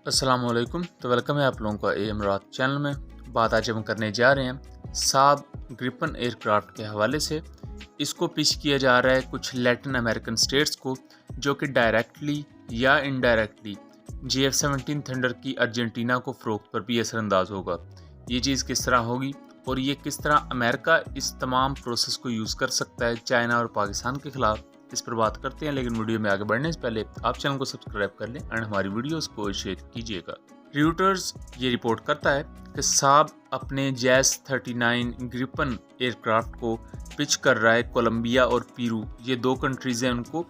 अस्सलामुअलैकुम। तो वेलकम है आप लोगों का एमरात चैनल में। बात आज हम करने जा रहे हैं साब ग्रिपन एयरक्राफ्ट के हवाले से। इसको पिच किया जा रहा है कुछ लैटिन अमेरिकन स्टेट्स को, जो कि डायरेक्टली या इनडायरेक्टली JF-17 थंडर की अर्जेंटीना को फ़रोख्त पर भी असरअंदाज होगा। ये चीज़ किस तरह होगी और ये किस तरह अमेरिका इस तमाम प्रोसेस को यूज़ कर सकता है चाइना और पाकिस्तान के ख़िलाफ़, इस पर बात करते हैं। लेकिन वीडियो में आगे बढ़ने से पहले आप चैनल को सब्सक्राइब कर लें एंड हमारी वीडियोस को शेयर कीजिएगा। रॉयटर्स ये रिपोर्ट करता है कि साब अपने JAS-39 ग्रिपन एयरक्राफ्ट को पिच कर रहा है कोलंबिया और पेरू, ये दो कंट्रीज़ हैं उनको,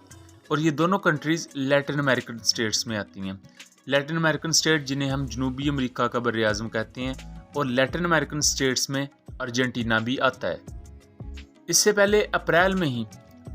और ये दोनों कंट्रीज़ लैटिन अमेरिकन स्टेट्स में आती हैं। लैटिन अमेरिकन स्टेट जिन्हें हम जनूबी अमेरिका का बर-ए-आज़म कहते हैं, और लैटिन अमेरिकन स्टेट्स में अर्जेंटीना भी आता है। इससे पहले अप्रैल में ही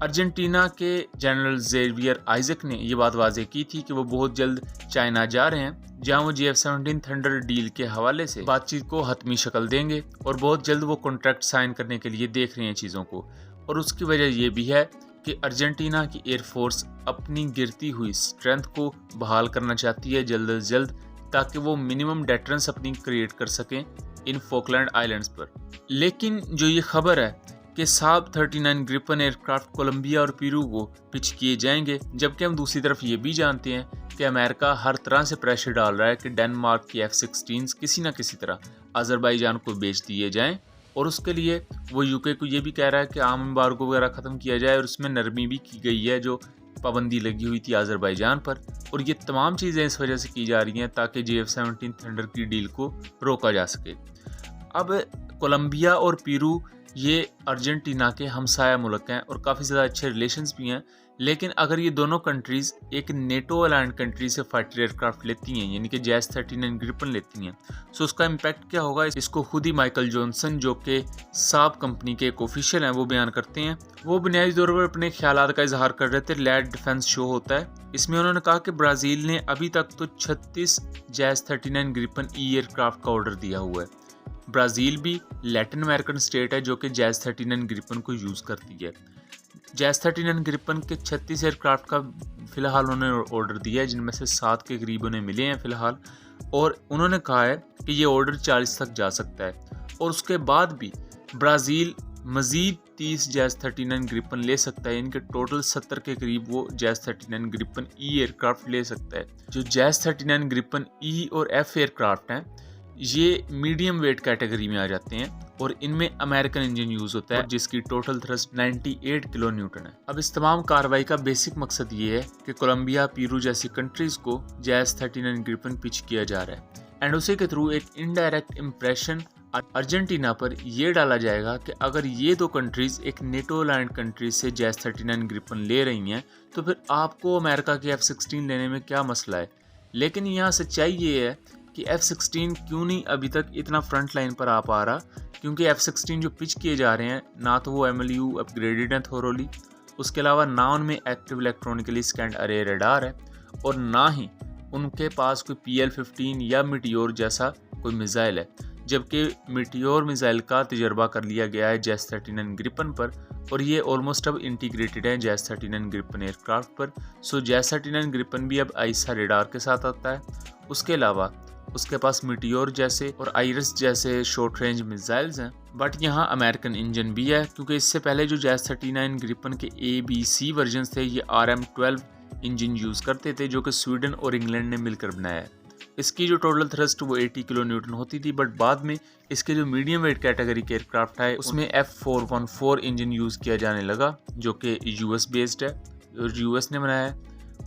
अर्जेंटीना के जनरल ज़ेवियर आइजक ने यह बात वाज़ेह की थी कि वो बहुत जल्द चाइना जा रहे हैं, जहां वो JF-17 थंडर डील के हवाले से बातचीत को हतमी शक्ल देंगे और बहुत जल्द वो कॉन्ट्रैक्ट साइन करने के लिए देख रहे हैं चीज़ों को। और उसकी वजह यह भी है कि अर्जेंटीना की एयरफोर्स अपनी गिरती हुई स्ट्रेंथ को बहाल करना चाहती है जल्द अज जल्द, ताकि वो मिनिमम डेटरेंस अपनी क्रिएट कर सकें इन फोकलैंड आइलैंड्स पर। लेकिन जो ये खबर है कि साब 39 ग्रिपन एयरक्राफ्ट कोलंबिया और पेरू को पिच किए जाएंगे, जबकि हम दूसरी तरफ ये भी जानते हैं कि अमेरिका हर तरह से प्रेशर डाल रहा है कि डेनमार्क की F-16 किसी न किसी तरह अज़रबैजान को बेच दिए जाएं, और उसके लिए वो यूके को ये भी कह रहा है कि आम एम्बार्गो वगैरह ख़त्म किया जाए, और उसमें नरमी भी की गई है जो पाबंदी लगी हुई थी अज़रबैजान पर। और ये तमाम चीज़ें इस वजह से की जा रही हैं ताकि JF-17 थंडर की डील को रोका जा सके। अब कोलंबिया और पेरू ये अर्जेंटीना के हमसाया मुल्क हैं और काफ़ी ज़्यादा अच्छे रिलेशंस भी हैं, लेकिन अगर ये दोनों कंट्रीज़ एक नेटो अलाइंड कंट्री से फाइटर एयरक्राफ्ट लेती हैं, यानी कि JAS-39 ग्रिपन लेती हैं, तो उसका इम्पैक्ट क्या होगा, इसको खुद ही माइकल जॉनसन जो कि साब कंपनी के एक ऑफिशियल हैं वो बयान करते हैं। वो बुनियादी तौर पर अपने ख्यालात का इजहार कर रहे थे। लैंड डिफेंस शो होता है, इसमें उन्होंने कहा कि ब्राज़ील ने अभी तक तो 36 JAS-39 ग्रिपन एयरक्राफ्ट का ऑर्डर दिया हुआ है। ब्राज़ील भी लैटिन अमेरिकन स्टेट है जो कि JAS-39 ग्रिपन को यूज़ करती है। JAS-39 ग्रिपन के 36 एयरक्राफ्ट का फ़िलहाल उन्होंने ऑर्डर दिया है, जिनमें से 7 के करीब उन्हें मिले हैं फ़िलहाल, और उन्होंने कहा है कि ये ऑर्डर 40 तक जा सकता है। और उसके बाद भी ब्राज़ील मज़ीद 30 JAS-39 ग्रिपन ले सकता है, इनके टोटल 70 के करीब वो JAS-39 ग्रिपन ई एयरक्राफ्ट ले सकता है। जो JAS-39 ग्रिपन ई और F एयरक्राफ्ट हैं, ये मीडियम वेट कैटेगरी में आ जाते हैं और इनमें अमेरिकन इंजन यूज़ होता है, जिसकी टोटल थ्रस्ट 98 किलो न्यूटन है। अब इस तमाम कार्रवाई का बेसिक मकसद ये है कि कोलंबिया, पेरू जैसी कंट्रीज़ को JAS-39 ग्रिपन पिच किया जा रहा है, एंड उसी के थ्रू एक इनडायरेक्ट इम्प्रेशन अर्जेंटीना पर यह डाला जाएगा कि अगर ये दो कंट्रीज़ एक नेटो अलाइंड कंट्री से JAS-39 ग्रिपन ले रही हैं, तो फिर आपको अमेरिका के F-16 लेने में क्या मसला है। लेकिन यहाँ सच्चाई ये है कि F-16 क्यों नहीं अभी तक इतना फ्रंट लाइन पर आ पा रहा, क्योंकि F-16 जो पिच किए जा रहे हैं, ना तो वो MLU अपग्रेडेड हैं थोरोली, उसके अलावा ना उनमें एक्टिव इलेक्ट्रॉनिकली स्कैंड अरे रडार है, और ना ही उनके पास कोई PL-15 या मीटियोर जैसा कोई मिसाइल है, जबकि मीटियोर मिसाइल का तजर्बा कर लिया गया है JAS-39 ग्रिपन पर, और ये ऑलमोस्ट अब इंटीग्रेटेड है JAS-39 ग्रिपन एयरक्राफ्ट पर। सो JAS-39 ग्रिपन भी अब आइसा रडार के साथ आता है। उसके अलावा उसके पास मीटियोर जैसे और आइरस जैसे शॉर्ट रेंज मिसाइल्स हैं, बट यहाँ अमेरिकन इंजन भी है, क्योंकि इससे पहले जो JAS-39 ग्रिपन के ABC वर्जन थे, ये RM-12 इंजन यूज़ करते थे, जो कि स्वीडन और इंग्लैंड ने मिलकर बनाया है। इसकी जो टोटल थ्रस्ट वो 80 किलो न्यूटन होती थी, बट बाद में इसके जो मीडियम वेट कैटेगरी के एयरक्राफ्ट है, उसमें F414 इंजन यूज़ किया जाने लगा, जो कि US बेस्ड है और US ने बनाया है,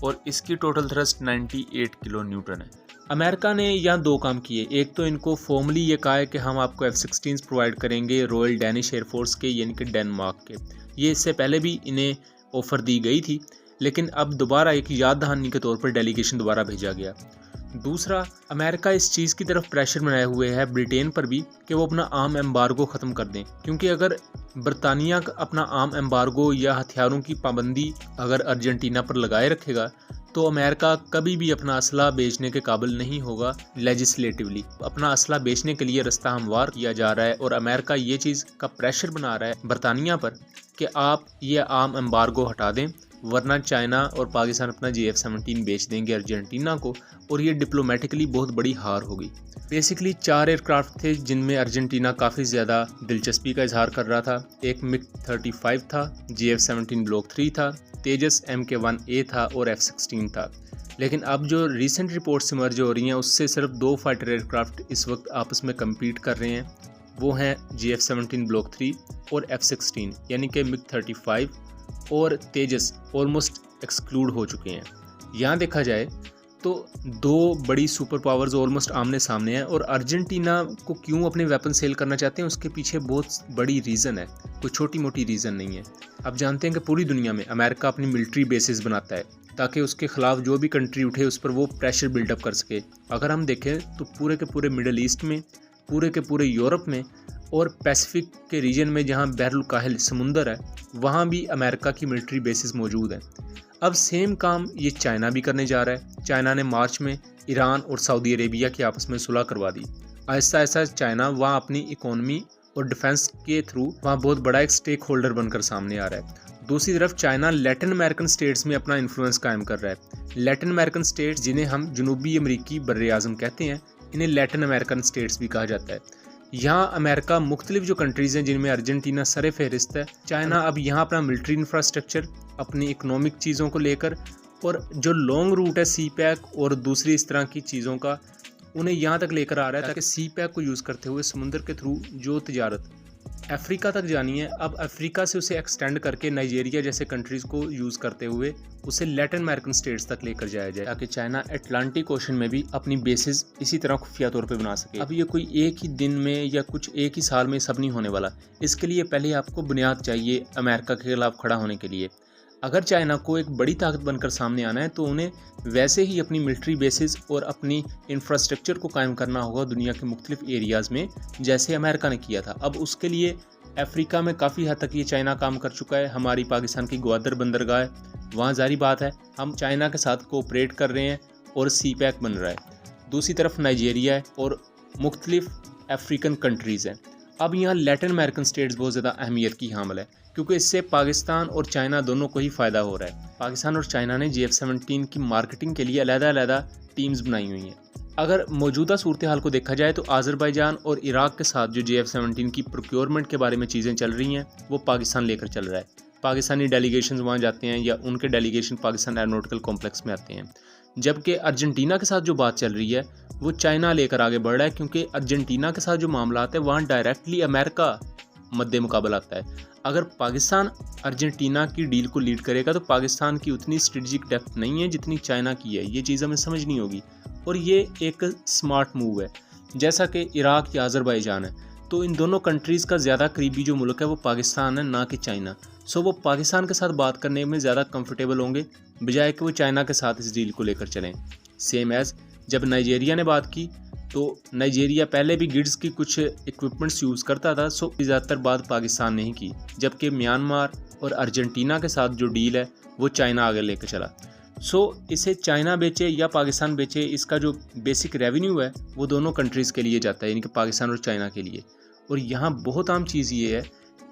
और इसकी टोटल थ्रस्ट 98 किलो न्यूटन है। अमेरिका ने यहाँ दो काम किए। एक तो इनको फॉर्मली ये कहा है कि हम आपको F-16 प्रोवाइड करेंगे रॉयल डैनिश एयरफोर्स के, यानी कि डेनमार्क के। ये इससे पहले भी इन्हें ऑफ़र दी गई थी, लेकिन अब दोबारा एक याद दहानी के तौर पर डेलीगेशन दोबारा भेजा गया। दूसरा, अमेरिका इस चीज़ की तरफ प्रेशर बनाए हुए है ब्रिटेन पर भी कि वो अपना आम एम्बार्गो ख़त्म कर दें, क्योंकि अगर बरतानिया अपना आम एम्बार्गो या हथियारों की पाबंदी अगर अर्जेंटीना पर लगाए रखेगा, तो अमेरिका कभी भी अपना असला बेचने के काबिल नहीं होगा। लेजिस्लेटिवली अपना असला बेचने के लिए रास्ता हमवार किया जा रहा है, और अमेरिका ये चीज़ का प्रेशर बना रहा है बरतानिया पर कि आप ये आम एम्बार्गो हटा दें वरना चाइना और पाकिस्तान अपना JF-17 बेच देंगे अर्जेंटीना को और ये डिप्लोमेटिकली बहुत बड़ी हार होगी। बेसिकली 4 एयरक्राफ्ट थे जिनमें अर्जेंटीना काफ़ी ज़्यादा दिलचस्पी का इजहार कर रहा था। एक MiG-35 था, JF-17 ब्लॉक 3 था, तेजस MK-1A था और F-16 था। लेकिन अब जो रिसेंट रिपोर्ट्स इमर्ज हो रही हैं उससे सिर्फ 2 फाइटर एयरक्राफ्ट इस वक्त आपस में कम्पीट कर रहे हैं। वो हैं JF-17 ब्लॉक 3 और F-16, यानी कि MiG-35 और तेजस ऑलमोस्ट एक्सक्लूड हो चुके हैं। यहाँ देखा जाए तो 2 बड़ी सुपर पावर्स ऑलमोस्ट आमने सामने हैं और अर्जेंटीना को क्यों अपने वेपन सेल करना चाहते हैं उसके पीछे बहुत बड़ी रीज़न है, कोई छोटी मोटी रीज़न नहीं है। आप जानते हैं कि पूरी दुनिया में अमेरिका अपनी मिलिट्री बेसिस बनाता है ताकि उसके खिलाफ जो भी कंट्री उठे उस पर वो प्रेशर बिल्डअप कर सके। अगर हम देखें तो पूरे के पूरे मिडल ईस्ट में, पूरे के पूरे यूरोप में और पैसिफिक के रीजन में जहां बहरुल काहिल समुंदर है वहां भी अमेरिका की मिलिट्री बेसिस मौजूद है। अब सेम काम ये चाइना भी करने जा रहा है। चाइना ने मार्च में ईरान और सऊदी अरेबिया की आपस में सुलह करवा दी। आहिस्ता आहिस्ता चाइना वहाँ अपनी इकोनॉमी और डिफेंस के थ्रू वहाँ बहुत बड़ा एक स्टेक होल्डर बनकर सामने आ रहा है। दूसरी तरफ चाइना लैटिन अमेरिकन स्टेट्स में अपना इन्फ्लुएंस कायम कर रहा है। लैटिन अमेरिकन स्टेट्स जिन्हें हम जनूबी अमरीकी बर्रे आज़म कहते हैं, इन्हें लैटिन अमेरिकन स्टेट्स भी कहा जाता है। यहाँ अमेरिका मुख्तलिफ जो कंट्रीज़ हैं जिनमें अर्जेंटीना सरे फहरिस्त है, चाइना अब यहाँ अपना मिलिट्री इंफ्रास्ट्रक्चर, अपनी इकोनॉमिक चीज़ों को लेकर और जो लॉन्ग रूट है CPEC और दूसरी इस तरह की चीज़ों का, उन्हें यहाँ तक लेकर आ रहा है ताकि CPEC को यूज़ करते हुए समुद्र के थ्रू जो तिजारत अफ्रीका तक जानी है, अब अफ्रीका से उसे एक्सटेंड करके नाइजीरिया जैसे कंट्रीज़ को यूज़ करते हुए उसे लैटिन अमेरिकन स्टेट्स तक लेकर जाया जाए ताकि चाइना अटलांटिक ओशन में भी अपनी बेसिस इसी तरह खुफिया तौर पे बना सके। अब ये कोई एक ही दिन में या कुछ एक ही साल में सब नहीं होने वाला। इसके लिए पहले आपको बुनियाद चाहिए अमेरिका के खिलाफ खड़ा होने के लिए। अगर चाइना को एक बड़ी ताकत बनकर सामने आना है तो उन्हें वैसे ही अपनी मिलिट्री बेसिस और अपनी इंफ्रास्ट्रक्चर को कायम करना होगा दुनिया के मुख्तलिफ एरियाज़ में, जैसे अमेरिका ने किया था। अब उसके लिए अफ्रीका में काफ़ी हद तक ये चाइना काम कर चुका है। हमारी पाकिस्तान की ग्वादर बंदरगाह है, वहाँ जारी बात है हम चाइना के साथ कोऑपरेट कर रहे हैं और CPEC बन रहा है। दूसरी तरफ नाइजीरिया है और मुख्तलिफ अफ्रीकन कंट्रीज़ हैं। अब यहाँ लैटिन अमेरिकन स्टेट्स बहुत ज़्यादा अहमियत की हामिल है क्योंकि इससे पाकिस्तान और चाइना दोनों को ही फ़ायदा हो रहा है। पाकिस्तान और चाइना ने JF-17 की मार्केटिंग के लिए अलग-अलग टीम्स बनाई हुई हैं। अगर मौजूदा सूरत हाल को देखा जाए तो आज़रबाईजान और इराक के साथ जो JF-17 की प्रोक्योरमेंट के बारे में चीज़ें चल रही हैं वो पाकिस्तान लेकर चल रहा है। पाकिस्तानी डेलीगेशन वहाँ जाते हैं या उनके डेलीगेशन पाकिस्तान एयरोनॉटिकल कॉम्प्लेक्स में आते हैं। जबकि अर्जेंटीना के साथ जो बात चल रही है वो चाइना लेकर आगे बढ़ रहा है क्योंकि अर्जेंटीना के साथ जो मामला आता है वहाँ डायरेक्टली अमेरिका मद्दे मुकाबला आता है। अगर पाकिस्तान अर्जेंटीना की डील को लीड करेगा तो पाकिस्तान की उतनी स्ट्रेटजिक डेप्थ नहीं है जितनी चाइना की है। ये चीज़ हमें समझनी होगी और ये एक स्मार्ट मूव है। जैसा कि इराक या आज़रबाईजान है तो इन दोनों कंट्रीज़ का ज़्यादा करीबी जो मुल्क है वो पाकिस्तान है, ना कि चाइना। सो वो पाकिस्तान के साथ बात करने में ज़्यादा कंफर्टेबल होंगे बजाय कि वो चाइना के साथ इस डील को लेकर चलें। सेम एज़ जब नाइजीरिया ने बात की तो नाइजीरिया पहले भी गिड्स की कुछ इक्विपमेंट्स यूज़ करता था, सो ज़्यादातर बात पाकिस्तान ने ही की। जबकि म्यांमार और अर्जेंटीना के साथ जो डील है वो चाइना आगे लेकर चला। सो इसे चाइना बेचे या पाकिस्तान बेचे, इसका जो बेसिक रेवेन्यू है वो दोनों कंट्रीज़ के लिए जाता है, यानी कि पाकिस्तान और चाइना के लिए। और यहाँ बहुत आम चीज़ ये है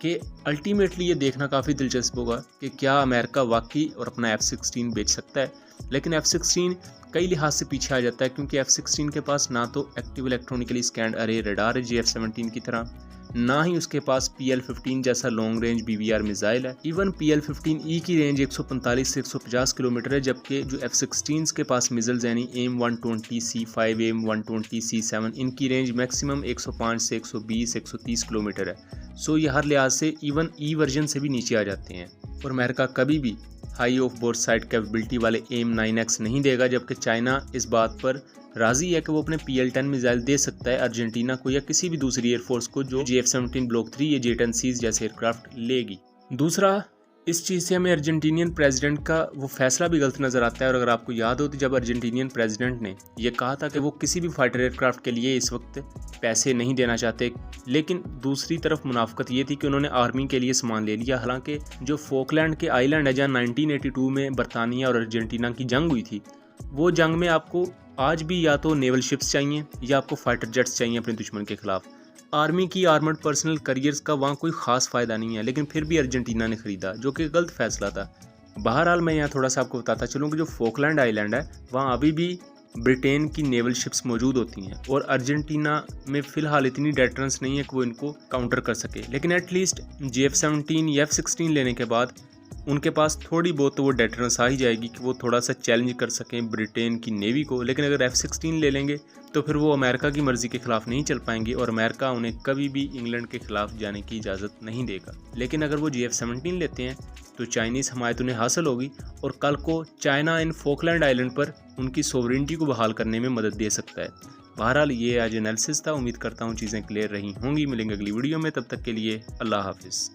कि अल्टीमेटली ये देखना काफ़ी दिलचस्प होगा कि क्या अमेरिका वाकई और अपना F-16 बेच सकता है। लेकिन F-16 कई लिहाज से पीछे आ जाता है क्योंकि F-16 के पास ना तो एक्टिव इलेक्ट्रॉनिकली स्कैंड अरे रडार है JF-17 की तरह, ना ही उसके पास PL-15 जैसा लॉन्ग रेंज BBR मिसाइल है। इवन PL-15E की रेंज 145 से 150 किलोमीटर है, जबकि जो F-16 के पास मिसाइल्स यानी AIM-120C5, AIM-120C7 इनकी रेंज मैक्सिमम 105 से 120 130 किलोमीटर है। सो ये हर लिहाज से इवन E वर्जन से भी नीचे आ जाते हैं। और अमेरिका कभी भी high of board side capability वाले AIM-9X नहीं देगा, जबकि चाइना इस बात पर राजी है कि वो अपने PL-10 मिसाइल दे सकता है अर्जेंटीना को या किसी भी दूसरी एयरफोर्स को जो JF-17 ब्लॉक 3 या J-10Cs जैसे एयरक्राफ्ट लेगी। दूसरा, इस चीज़ से हमें अर्जेंटीनियन प्रेसिडेंट का वो फैसला भी गलत नज़र आता है। और अगर आपको याद हो तो जब अर्जेंटीनियन प्रेसिडेंट ने यह कहा था कि वो किसी भी फाइटर एयरक्राफ्ट के लिए इस वक्त पैसे नहीं देना चाहते, लेकिन दूसरी तरफ मुनाफकत ये थी कि उन्होंने आर्मी के लिए सामान ले लिया। हालांकि जो फोकलैंड के आइलैंड है जहाँ 1982 में बरतानिया और अर्जेंटीना की जंग हुई थी, वो जंग में आपको आज भी या तो नेवल शिप्स चाहिए या आपको फाइटर जेट्स चाहिए अपने दुश्मन के खिलाफ। आर्मी की आर्मर्ड पर्सनल करियर्स का वहाँ कोई ख़ास फ़ायदा नहीं है, लेकिन फिर भी अर्जेंटीना ने ख़रीदा, जो कि गलत फैसला था। बहरहाल मैं यहाँ थोड़ा सा आपको बताता चलूँ कि जो फोकलैंड आइलैंड है वहाँ अभी भी ब्रिटेन की नेवल शिप्स मौजूद होती हैं और अर्जेंटीना में फ़िलहाल इतनी डेटरेंस नहीं है कि वो इनको काउंटर कर सके, लेकिन एटलीस्ट GF-17 या F-16 लेने के बाद उनके पास थोड़ी बहुत तो वो डेटरेंस आ ही जाएगी कि वो थोड़ा सा चैलेंज कर सकें ब्रिटेन की नेवी को। लेकिन अगर F-16 ले लेंगे तो फिर वो अमेरिका की मर्ज़ी के ख़िलाफ़ नहीं चल पाएंगे और अमेरिका उन्हें कभी भी इंग्लैंड के ख़िलाफ़ जाने की इजाज़त नहीं देगा। लेकिन अगर वो GF-17 लेते हैं तो चाइनीज़ हमायत उन्हें हासिल होगी और कल को चाइना इन फोकलैंड आइलैंड पर उनकी सोवरेनिटी को बहाल करने में मदद दे सकता है। बहरहाल ये आज एनालिसिस था। उम्मीद करता हूँ चीज़ें क्लियर रही होंगी। मिलेंगे अगली वीडियो में, तब तक के लिए अल्लाह हाफिज़।